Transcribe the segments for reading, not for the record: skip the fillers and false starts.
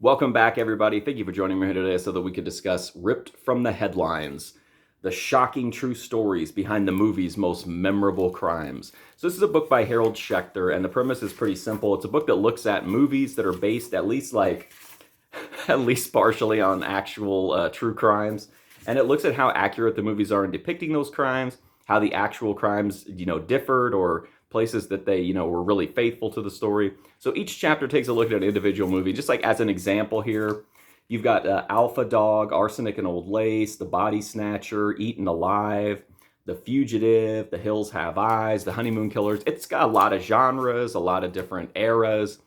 Welcome back, everybody. Thank you for joining me here today so that we could discuss Ripped from the Headlines, the shocking true stories behind the movie's most memorable crimes. So this is a book by Harold Schechter, and the premise is pretty simple. It's a book that looks at movies that are based at least at least partially on actual true crimes, and it looks at how accurate the movies are in depicting those crimes, how the actual crimes, differed, or places that they, were really faithful to the story. So each chapter takes a look at an individual movie. Just like as an example here, you've got Alpha Dog, Arsenic and Old Lace, The Body Snatcher, Eaten Alive, The Fugitive, The Hills Have Eyes, The Honeymoon Killers. It's got a lot of genres, a lot of different eras,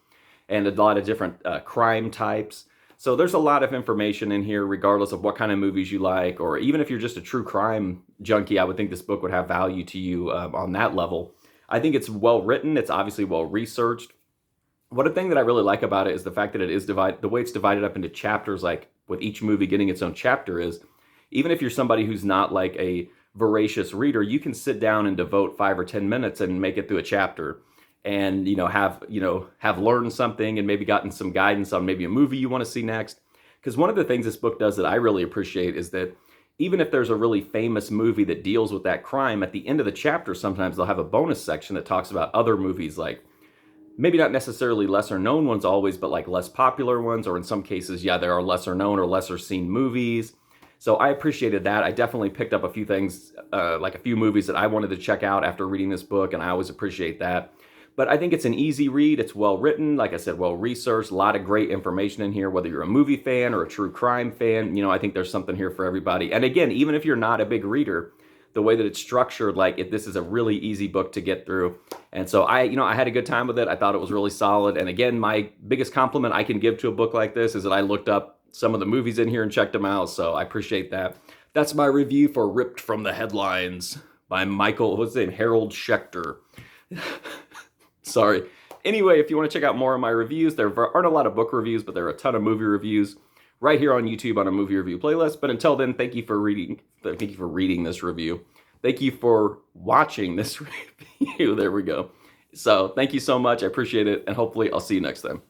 and a lot of different crime types. So there's a lot of information in here, regardless of what kind of movies you like, or even if you're just a true crime junkie, I would think this book would have value to you on that level. I think it's well written. It's obviously well researched. One thing that I really like about it is the fact that it is divided, the way it's divided up into chapters, like with each movie getting its own chapter is, even if you're somebody who's not like a voracious reader, you can sit down and devote 5 or 10 minutes and make it through a chapter and, have learned something and maybe gotten some guidance on maybe a movie you want to see next. Because one of the things this book does that I really appreciate is that even if there's a really famous movie that deals with that crime, at the end of the chapter, sometimes they'll have a bonus section that talks about other movies, like maybe not necessarily lesser known ones always, but like less popular ones, or in some cases, yeah, there are lesser known or lesser seen movies. So I appreciated that. I definitely picked up a few things, like a few movies that I wanted to check out after reading this book, and I always appreciate that. But I think it's an easy read. It's well written, like I said, well researched, a lot of great information in here, whether you're a movie fan or a true crime fan. I think there's something here for everybody. And again, even if you're not a big reader, the way that it's structured, this is a really easy book to get through. And so I had a good time with it. I thought it was really solid. And again, my biggest compliment I can give to a book like this is that I looked up some of the movies in here and checked them out. So I appreciate that. That's my review for Ripped from the Headlines by what's his name? Harold Schechter. Sorry. Anyway, if you want to check out more of my reviews, there aren't a lot of book reviews, but there are a ton of movie reviews right here on YouTube on a movie review playlist. But until then, thank you for reading. Thank you for reading this review. Thank you for watching this review. There we go. So thank you so much. I appreciate it. And hopefully I'll see you next time.